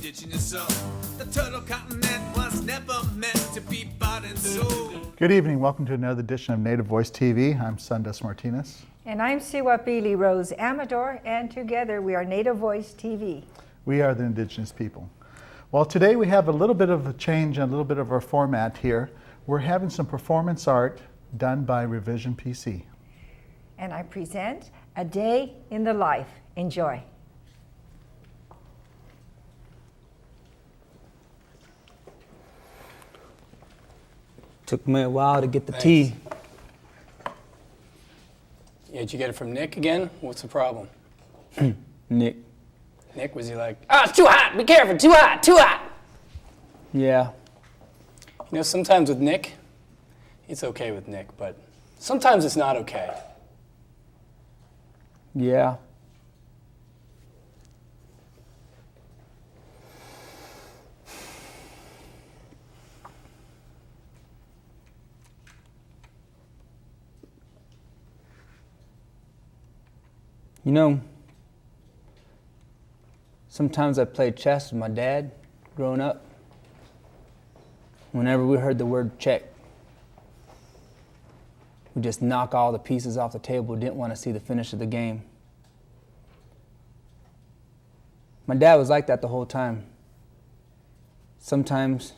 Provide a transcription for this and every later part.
indigenous soul. The turtle continent was never meant to be bought and sold. Good evening. Welcome to another edition of Native Voice TV. I'm Sundust Martinez. And I'm Cihuapilli Rose Amador, and together we are Native Voice TV. We are the indigenous people. Well, today we have a little bit of a change and a little bit of our format here. We're having some performance art done by Revision PC. And I present A Day in the Life. Enjoy. Took me a while to get the tea. Yeah, did you get it from Nick again? What's the problem? Nick. Nick, was he like, it's too hot, be careful, too hot, too hot. Yeah. You know, sometimes with Nick, it's okay with Nick, but sometimes it's not okay. Yeah. You know, sometimes I played chess with my dad growing up. Whenever we heard the word check, we just knock all the pieces off the table, didn't want to see the finish of the game. My dad was like that the whole time. Sometimes,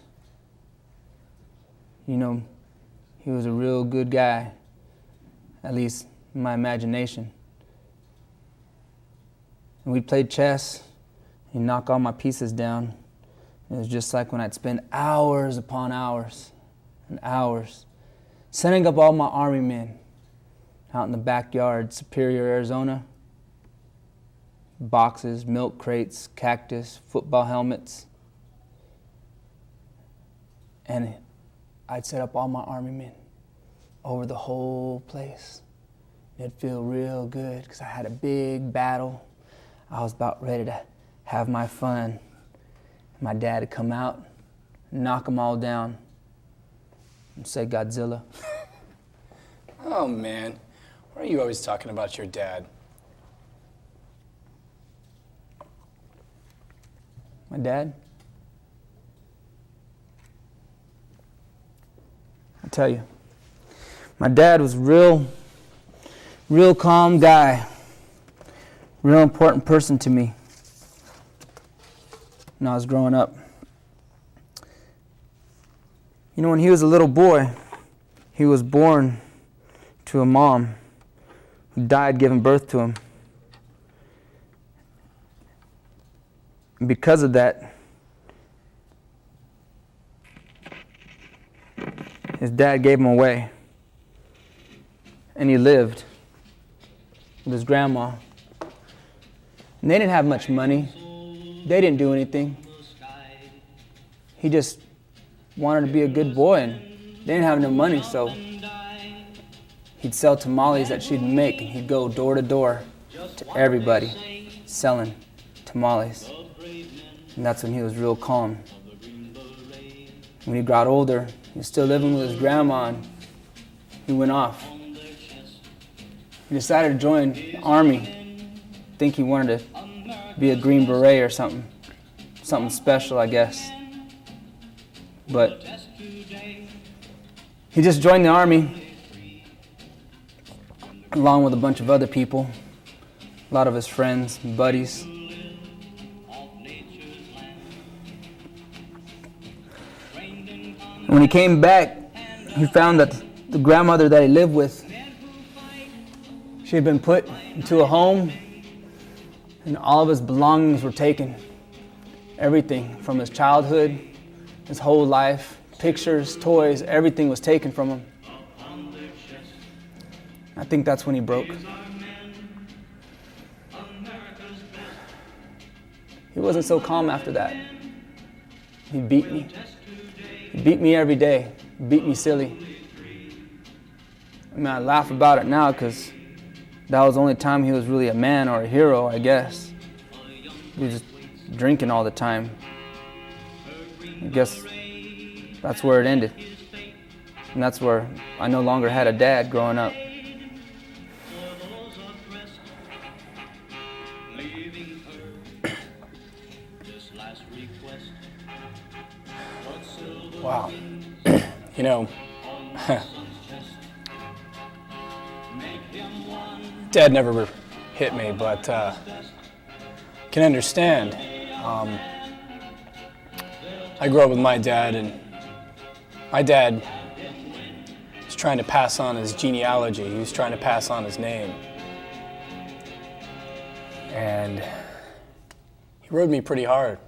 you know, he was a real good guy, at least in my imagination. And we played chess, he'd knock all my pieces down. It was just like when I'd spend hours upon hours and hours setting up all my army men out in the backyard, Superior, Arizona. Boxes, milk crates, cactus, football helmets. And I'd set up all my army men over the whole place. It'd feel real good because I had a big battle. I was about ready to have my fun. My dad would come out, knock them all down, and say Godzilla. Oh man, why are you always talking about your dad? My dad? I'll tell you, my dad was real calm guy. Real important person to me when I was growing up. You know, when he was a little boy, he was born to a mom who died giving birth to him. And because of that, his dad gave him away. And he lived with his grandma. And they didn't have much money. They didn't do anything. He just wanted to be a good boy, and they didn't have no money, so he'd sell tamales that she'd make, and he'd go door to door to everybody selling tamales. And that's when he was real calm. When he got older, he was still living with his grandma, and he went off. He decided to join the army. I think he wanted to be a Green Beret or something special, I guess. But he just joined the army along with a bunch of other people, a lot of his friends and buddies. When he came back, he found that the grandmother that he lived with, she had been put into a home, and all of his belongings were taken. Everything from his childhood, his whole life, pictures, toys, everything was taken from him. I think that's when he broke. He wasn't so calm after that. He beat me. He beat me every day. He beat me silly. I mean, I laugh about it now because that was the only time he was really a man or a hero, I guess. He was just drinking all the time. I guess that's where it ended. And that's where I no longer had a dad growing up. Dad never hit me, but can understand. I grew up with my dad, and my dad was trying to pass on his genealogy. He was trying to pass on his name. And he rode me pretty hard.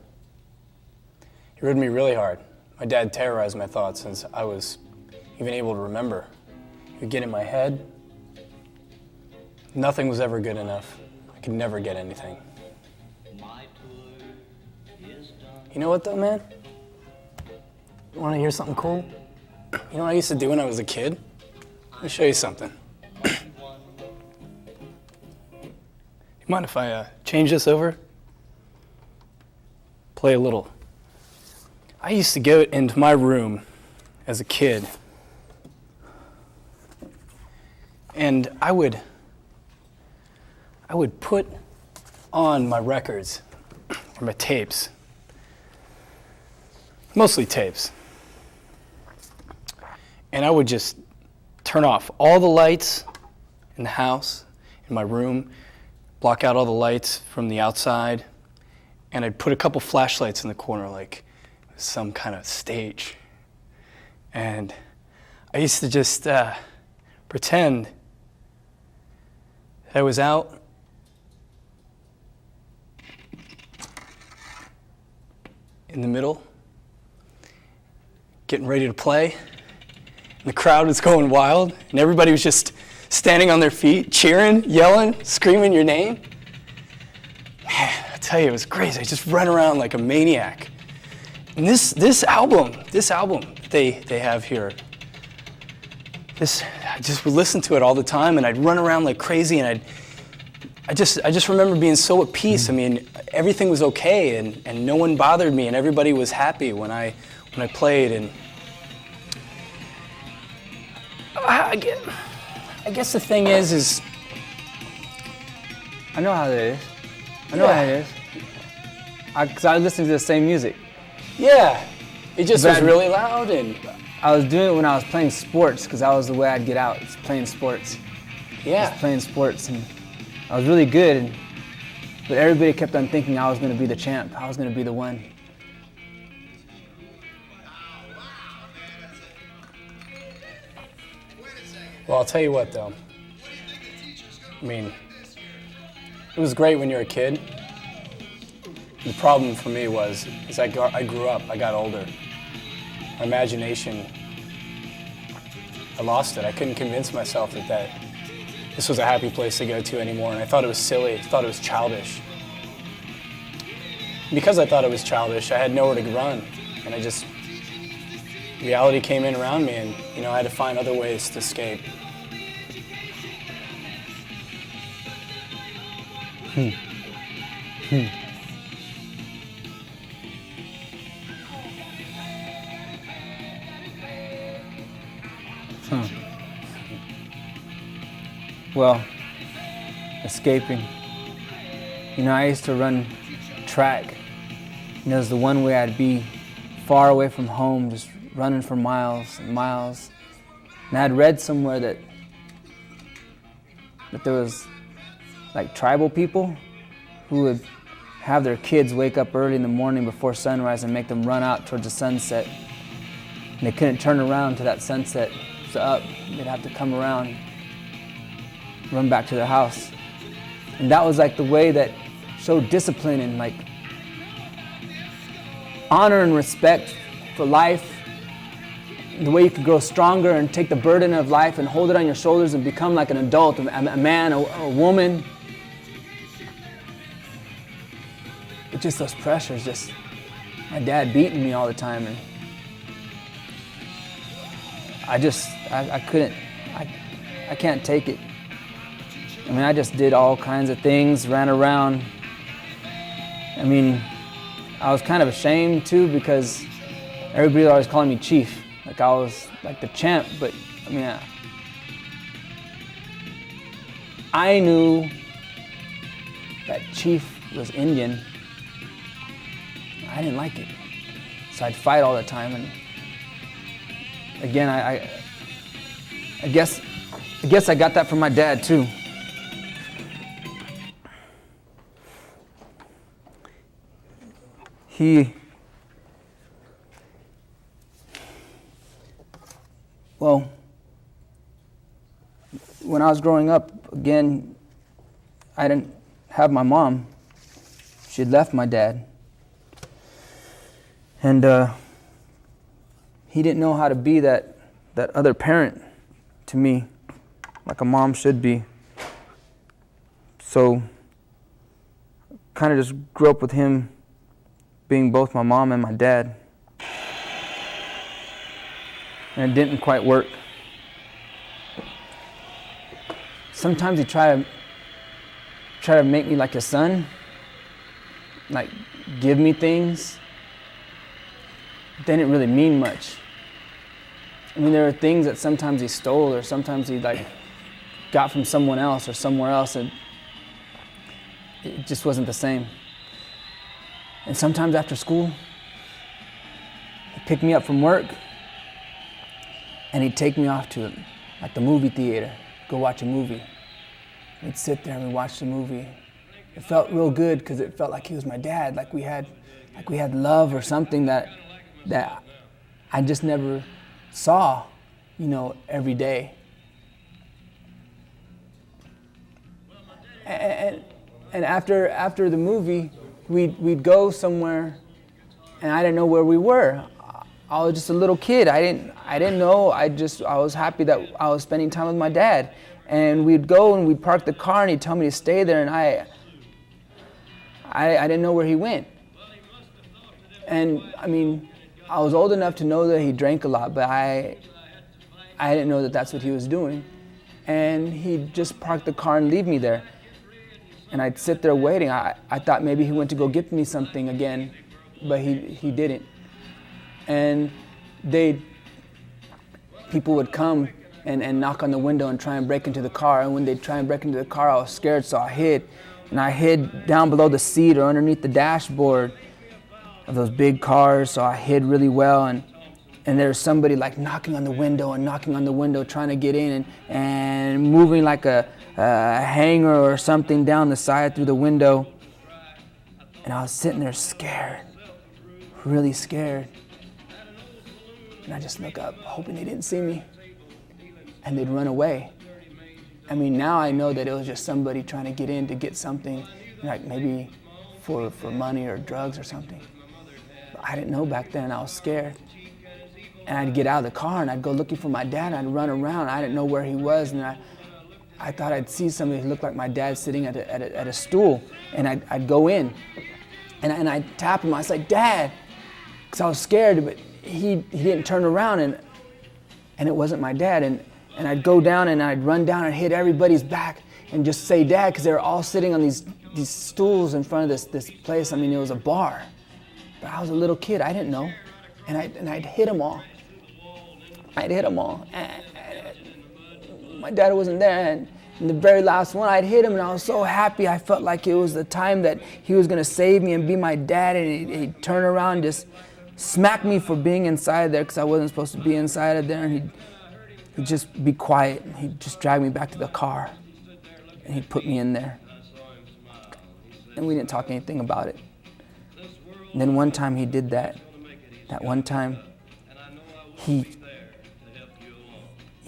He rode me really hard. My dad terrorized my thoughts since I was even able to remember. He would get in my head. Nothing was ever good enough. I could never get anything. You know what though, man? You wanna hear something cool? You know what I used to do when I was a kid? Let me show you something. You mind if I change this over? Play a little. I used to go into my room as a kid, and I would put on my records or my tapes, mostly tapes, and I would just turn off all the lights in the house, in my room, block out all the lights from the outside, and I'd put a couple flashlights in the corner like some kind of stage. And I used to just pretend I was out in the middle, getting ready to play, and the crowd was going wild, and everybody was just standing on their feet, cheering, yelling, screaming your name. Man, I tell you, it was crazy. I just ran around like a maniac. And this album they have here, I just would listen to it all the time, and I'd run around like crazy, and I just remember being so at peace. I mean, everything was okay, and no one bothered me, and everybody was happy when I played. And I guess the thing is I know how it is. I know how it is. Because I listen to the same music. yeah, it just was really loud, and I was doing it when I was playing sports, because that was the way I'd get out. It's playing sports. yeah. Just playing sports, and I was really good. But everybody kept on thinking I was going to be the champ. I was going to be the one. Well, I'll tell you what, though. I mean, it was great when you're a kid. The problem for me was, I grew up, I got older. My imagination, I lost it. I couldn't convince myself that this was a happy place to go to anymore, and I thought it was silly. I thought it was childish. Because I thought it was childish, I had nowhere to run, and reality came in around me, and I had to find other ways to escape. Well, escaping. I used to run track. It was the one way I'd be far away from home, just running for miles and miles. And I'd read somewhere that there was like tribal people who would have their kids wake up early in the morning before sunrise and make them run out towards the sunset. And they couldn't turn around till that sunset was up. They'd have to come around, run back to their house. And that was like the way that showed discipline and like honor and respect for life. The way you could grow stronger and take the burden of life and hold it on your shoulders and become like an adult, a man, a woman. But just those pressures, just my dad beating me all the time, and I couldn't, I can't take it. I mean, I just did all kinds of things, ran around. I mean, I was kind of ashamed too, because everybody was always calling me Chief. Like I was like the champ, but I mean, I knew that Chief was Indian. I didn't like it. So I'd fight all the time, and again, I guess I got that from my dad too. Well, when I was growing up, again, I didn't have my mom. She had left my dad. And he didn't know how to be that other parent to me, like a mom should be. So, kind of just grew up with him being both my mom and my dad. And it didn't quite work. Sometimes he tried to make me like his son, like give me things. They didn't really mean much. I mean, there were things that sometimes he stole, or sometimes he like got from someone else or somewhere else, and it just wasn't the same. And sometimes after school, he'd pick me up from work, and he'd take me off to like the movie theater, go watch a movie. We'd sit there and we'd watch the movie. It felt real good because it felt like he was my dad, like we had love or something that I just never saw, every day. And after the movie, we'd go somewhere, and I didn't know where we were. I was just a little kid. I didn't know. I was happy that I was spending time with my dad. And we'd go and we'd park the car, and he'd tell me to stay there, and I didn't know where he went. And I mean, I was old enough to know that he drank a lot, but I didn't know that that's what he was doing. And he'd just park the car and leave me there. And I'd sit there waiting. I thought maybe he went to go get me something again, but he didn't. And people would come and knock on the window and try and break into the car. And when they'd try and break into the car, I was scared, so I hid. And I hid down below the seat or underneath the dashboard of those big cars, so I hid really well. And there was somebody like knocking on the window, trying to get in and moving like a hanger or something down the side through the window. And I was sitting there scared, really scared. And I just look up, hoping they didn't see me. And they'd run away. I mean, now I know that it was just somebody trying to get in to get something, like maybe for money or drugs or something. But I didn't know back then, I was scared. And I'd get out of the car and I'd go looking for my dad, and I'd run around. I didn't know where he was, and I thought I'd see somebody who looked like my dad sitting at a stool, and I'd go in, and I'd tap him. I was like, "Dad," because I was scared, but he didn't turn around, and it wasn't my dad. And I'd go down and I'd run down and hit everybody's back and just say, "Dad," because they were all sitting on these stools in front of this place. I mean, it was a bar, but I was a little kid. I didn't know, and I'd hit them all. My dad wasn't there, and the very last one, I'd hit him, and I was so happy. I felt like it was the time that he was gonna save me and be my dad, and he'd turn around and just smack me for being inside there because I wasn't supposed to be inside of there, and he'd just be quiet. He'd just drag me back to the car, and he'd put me in there. And we didn't talk anything about it. And then one time he did that. That one time, he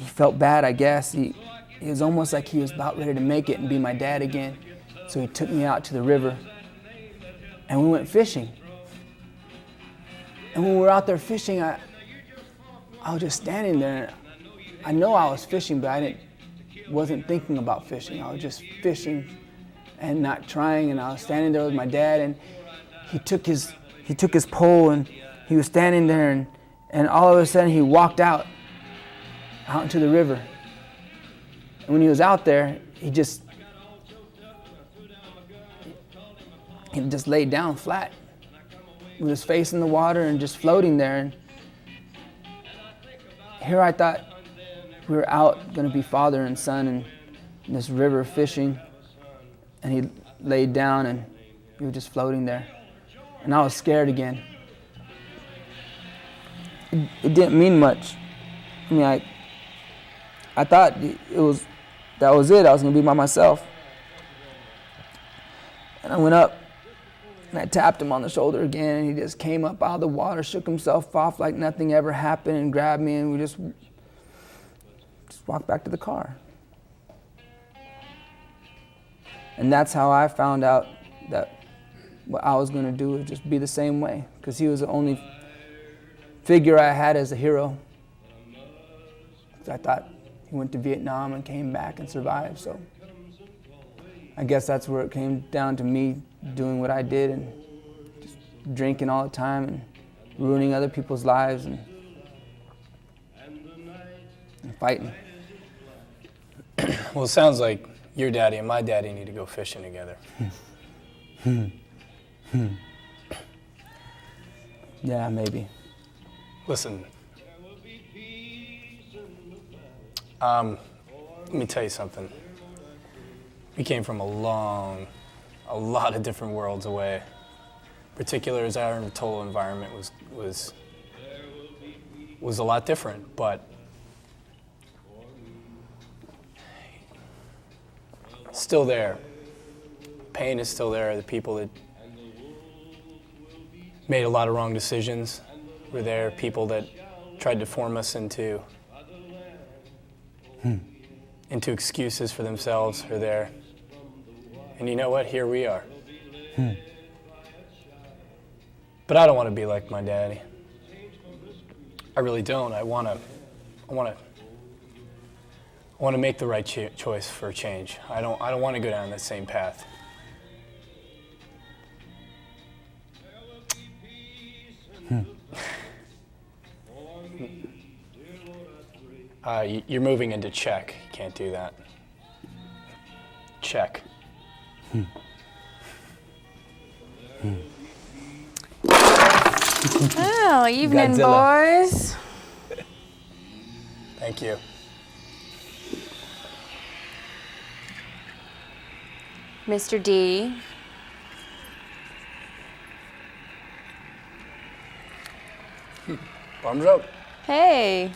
felt bad, I guess. It was almost like he was about ready to make it and be my dad again. So he took me out to the river, and we went fishing. And when we were out there fishing, I was just standing there. I know I was fishing, but I wasn't thinking about fishing. I was just fishing and not trying. And I was standing there with my dad, and he took his pole, and he was standing there, and all of a sudden he walked out into the river. And when he was out there, he just laid down flat with his face in the water and just floating there. And here I thought we were out, going to be father and son in this river fishing, and he laid down and he was just floating there. And I was scared again. It didn't mean much. I mean, I thought that was it. I was gonna be by myself. And I went up and I tapped him on the shoulder again, and he just came up out of the water, shook himself off like nothing ever happened, and grabbed me, and we just walked back to the car. And that's how I found out that what I was gonna do was just be the same way, because he was the only figure I had as a hero. I thought he went to Vietnam and came back and survived, so I guess that's where it came down to me doing what I did and just drinking all the time and ruining other people's lives and fighting. Well, it sounds like your daddy and my daddy need to go fishing together. Yeah, maybe. Listen, let me tell you something. We came from a lot of different worlds away. Particular as our total environment was a lot different, but still there. Pain is still there. The people that made a lot of wrong decisions were there. People that tried to form us into excuses for themselves are there. And you know what? Here we are. But I don't want to be like my daddy. I really don't. I want to make the right choice for change. I don't want to go down that same path. You're moving into check. You can't do that. Check. Oh, evening, Godzilla. boys. Thank you. Mr. D. Bums up. Hey.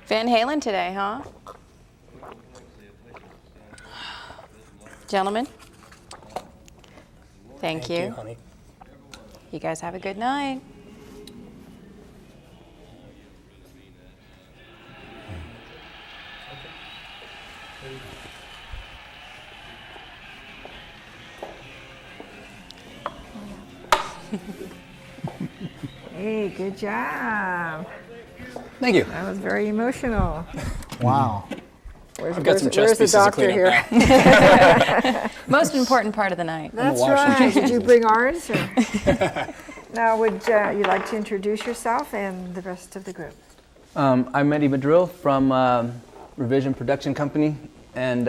Van Halen today, huh? Gentlemen. Thank you. Honey. You guys have a good night. Hey, good job. Thank you. That was very emotional. Wow. I've got some chest Where's the pieces to doctor clean up here? now. Most important part of the night. That's wash some right. Did you bring ours? Or? Now, would you like to introduce yourself and the rest of the group? I'm Madril from Revision Production Company, and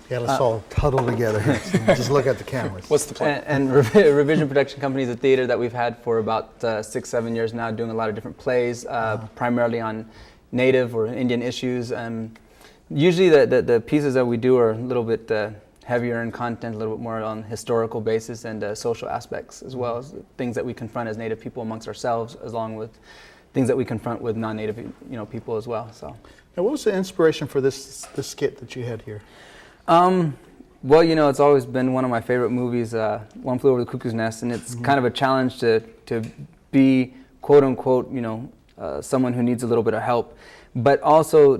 Got us all huddled together. Just look at the cameras. What's the plan? And Revision Production Company is a theater that we've had for about 6-7 years now, doing a lot of different plays, primarily on Native or Indian issues. Usually the pieces that we do are a little bit heavier in content, a little bit more on historical basis and social aspects, as well as things that we confront as Native people amongst ourselves, along with things that we confront with non-Native people as well. So. Now, what was the inspiration for this skit that you had here? Well, it's always been one of my favorite movies, One Flew Over the Cuckoo's Nest, and it's kind of a challenge to be, quote unquote, someone who needs a little bit of help. But also,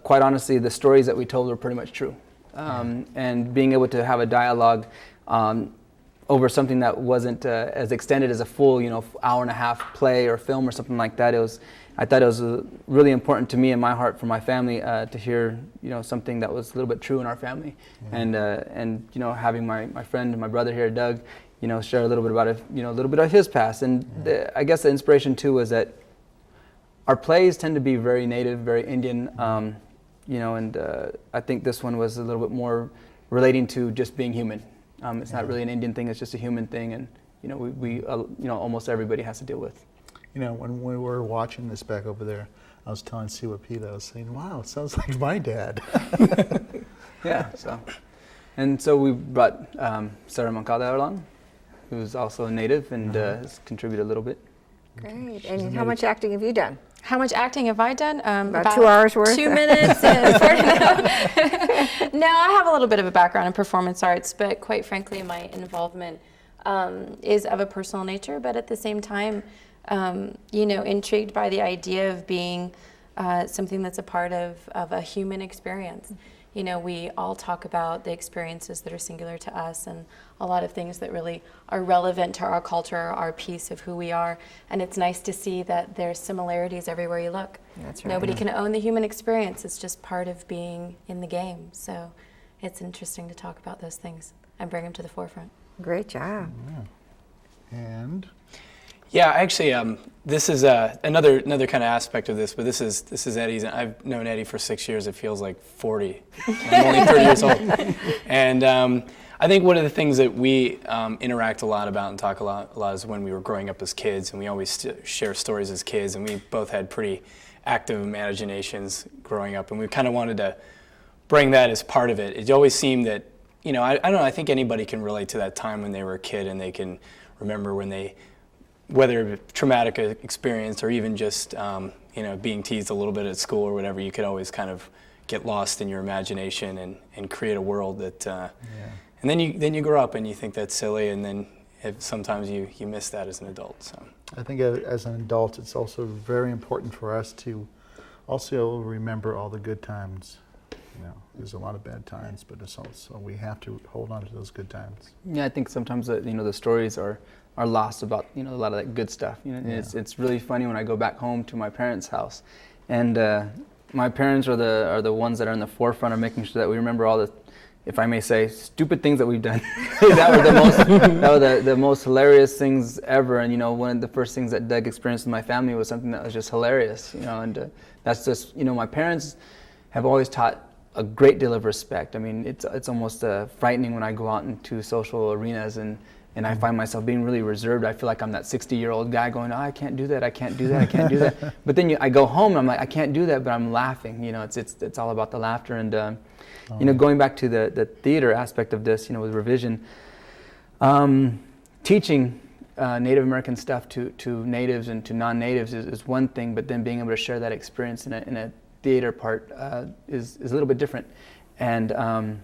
quite honestly, the stories that we told were pretty much true. And being able to have a dialogue over something that wasn't as extended as a full, hour and a half play or film or something like that, I thought it was really important to me and my heart for my family to hear, something that was a little bit true in our family, and having my friend and my brother here, Doug, share a little bit about it, a little bit of his past, and I guess the inspiration too was that our plays tend to be very Native, very Indian, and I think this one was a little bit more relating to just being human. It's not really an Indian thing; it's just a human thing, and we almost everybody has to deal with. When we were watching this back over there, I was telling Cihuapilli, I was saying, wow, it sounds like my dad. Yeah, so we brought Sara Moncada along, who's also a Native and has contributed a little bit. Great. And how much acting have you done? How much acting have I done? About 2 hours worth? 2 minutes and 40 No, I have a little bit of a background in performance arts, but quite frankly, my involvement is of a personal nature, but at the same time, intrigued by the idea of being something that's a part of a human experience. We all talk about the experiences that are singular to us and a lot of things that really are relevant to our culture, our piece of who we are. And it's nice to see that there's similarities everywhere you look. That's right. Nobody can own the human experience. It's just part of being in the game. So it's interesting to talk about those things and bring them to the forefront. Great job. And Yeah, actually, this is another kind of aspect of this, but this is Eddie's. I've known Eddie for 6 years. It feels like 40. I'm only 30 years old, and I think one of the things that we interact a lot about and talk a lot is when we were growing up as kids, and we always share stories as kids, and we both had pretty active imaginations growing up, and we kind of wanted to bring that as part of it. It always seemed that, I don't know. I think anybody can relate to that time when they were a kid and they can remember when they, whether traumatic experience or even just being teased a little bit at school or whatever, you could always kind of get lost in your imagination and create a world that and then you grow up and you think that's silly, and then sometimes you miss that as an adult. So I think as an adult, it's also very important for us to also remember all the good times. There's a lot of bad times, but it's also, we have to hold on to those good times. Yeah, I think sometimes the stories are lost about a lot of that good stuff. And it's really funny when I go back home to my parents' house, and my parents are the ones that are in the forefront of making sure that we remember all the, if I may say, stupid things that we've done. that were the most hilarious things ever. And one of the first things that Doug experienced with my family was something that was just hilarious. And that's just my parents have always taught a great deal of respect. I mean, it's almost frightening when I go out into social arenas and I find myself being really reserved. I feel like I'm that 60-year-old guy going, I can't do that, I can't do that, I can't do that. But then I go home and I'm like, I can't do that, but I'm laughing. It's all about the laughter. And going back to the theater aspect of this, with revision, teaching Native American stuff to natives and to non-natives is one thing, but then being able to share that experience in a theater part is a little bit different. And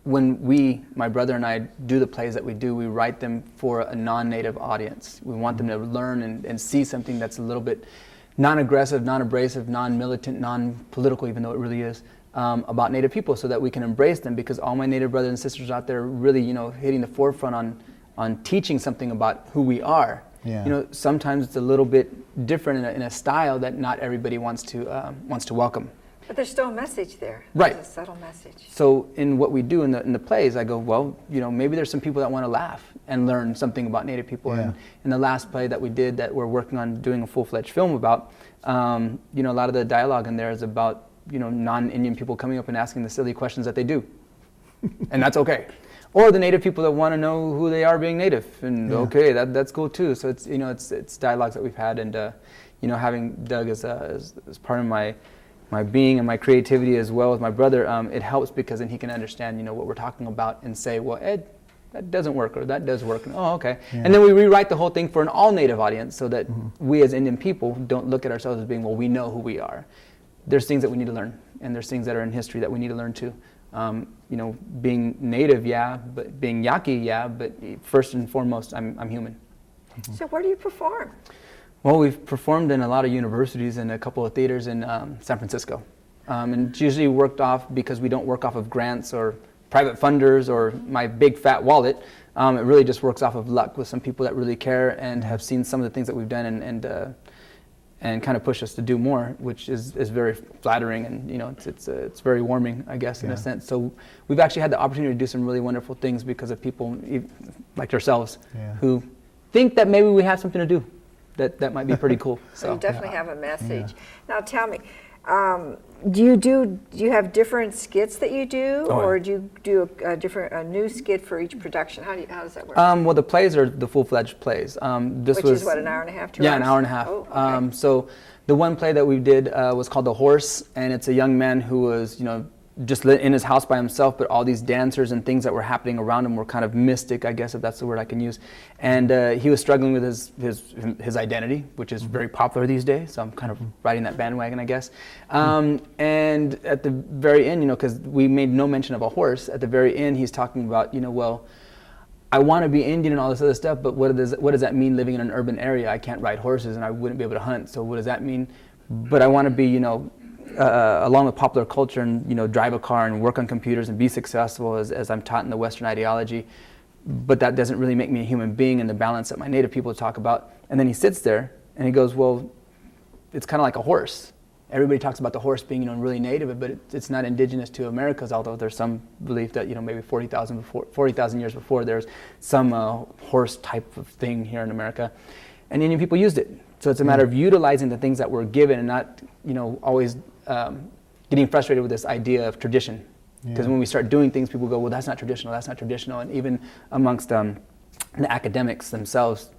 when my brother and I do the plays that we do, we write them for a non-native audience. We want them to learn and see something that's a little bit non-aggressive, non-abrasive, non-militant, non-political, even though it really is, about Native people, so that we can embrace them, because all my Native brothers and sisters out there are really, hitting the forefront on teaching something about who we are. Yeah. Sometimes it's a little bit different in a style that not everybody wants to welcome. But there's still a message there. Right. There's a subtle message. So in what we do in the plays, I go, well, maybe there's some people that want to laugh and learn something about Native people. Yeah. And in the last play that we did, that we're working on doing a full-fledged film about, a lot of the dialogue in there is about, non-Indian people coming up and asking the silly questions that they do. And that's okay. Or the Native people that want to know who they are being Native, and okay, that's cool too. So it's it's dialogues that we've had, and having Doug as part of my being and my creativity, as well as my brother, it helps, because then he can understand what we're talking about and say, well, Ed, that doesn't work, or that does work. And, oh, okay. Yeah. And then we rewrite the whole thing for an all Native audience, so that we as Indian people don't look at ourselves as being, well, we know who we are. There's things that we need to learn, and there's things that are in history that we need to learn too. Being Native, but being Yaqui, but first and foremost, I'm human. So where do you perform? Well, we've performed in a lot of universities and a couple of theaters in San Francisco. And it's usually worked off, because we don't work off of grants or private funders or my big fat wallet. It really just works off of luck with some people that really care and have seen some of the things that we've done and kind of push us to do more, which is very flattering, and it's very warming, I guess, in a sense. So we've actually had the opportunity to do some really wonderful things because of people like yourselves who think that maybe we have something to do that might be pretty cool. So you definitely have a message. Now tell me, do you have different skits that you do, or do you do a new skit for each production? How does that work? Well, the plays are the full-fledged plays. Which is what, an hour and a half, 2 hours? Yeah, an hour and a half. Oh, okay. So the one play that we did was called The Horse, and it's a young man who was, just in his house by himself, but all these dancers and things that were happening around him were kind of mystic, I guess, if that's the word I can use. And he was struggling with his identity, which is very popular these days. So I'm kind of riding that bandwagon, I guess. And at the very end, because we made no mention of a horse, at the very end he's talking about, well, I want to be Indian and all this other stuff, but what does that mean living in an urban area? I can't ride horses and I wouldn't be able to hunt. So what does that mean? But I want to be, along with popular culture and, drive a car and work on computers and be successful as I'm taught in the Western ideology. But that doesn't really make me a human being in the balance that my native people talk about. And then he sits there and he goes, well, it's kind of like a horse. Everybody talks about the horse being, really native, but it's not indigenous to Americas, although there's some belief that, maybe 40,000 years before, there's some horse type of thing here in America. And Indian people used it. So it's a matter of utilizing the things that we're given and not, always getting frustrated with this idea of tradition. Because when we start doing things, people go, well, that's not traditional, that's not traditional. And even amongst the academics themselves,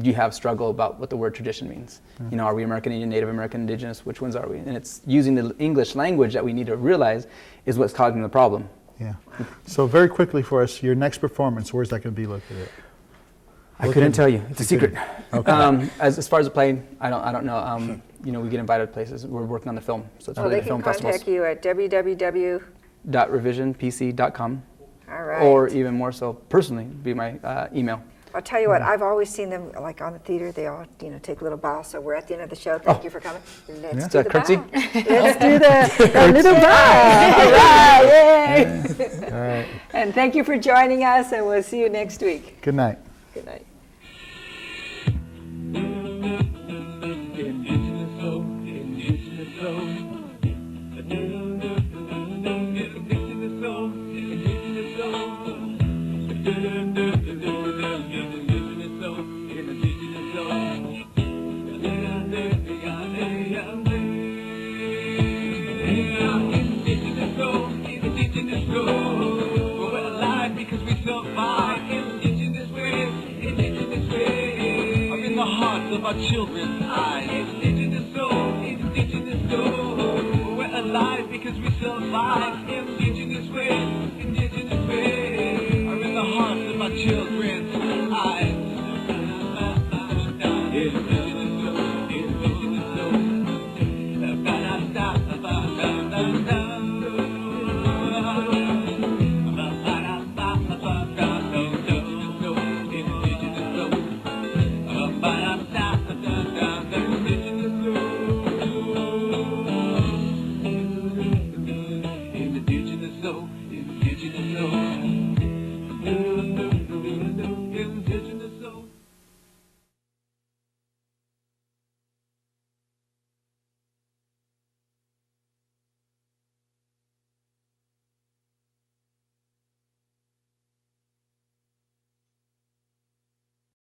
you have struggle about what the word tradition means. Are we American Indian, Native American, Indigenous? Which ones are we? And it's using the English language that we need to realize is what's causing the problem. Yeah. So very quickly for us, your next performance, where's that going to be located? I couldn't tell you. It's a secret. Okay. As far as the play, I don't know. We get invited to places. We're working on the film, so it's they can contact you at www. .revisionpc.com. All right. Or even more so, personally, be my email. I'll tell you what, I've always seen them, like on the theater, they all, take a little bow. So we're at the end of the show. Thank you for coming. Let's do the curtsy. bow. Let's do the little bow. All right, yay. All right. And thank you for joining us, and we'll see you next week. Good night. Good night. Of our children's eyes. Indigenous soul, indigenous soul. We're alive because we survive. Indigenous ways, indigenous ways are in the hearts of our children's eyes. Indigenous soul, indigenous soul. Ba-da-da-ba-da-da-da-da. Indigenous soul, indigenous soul.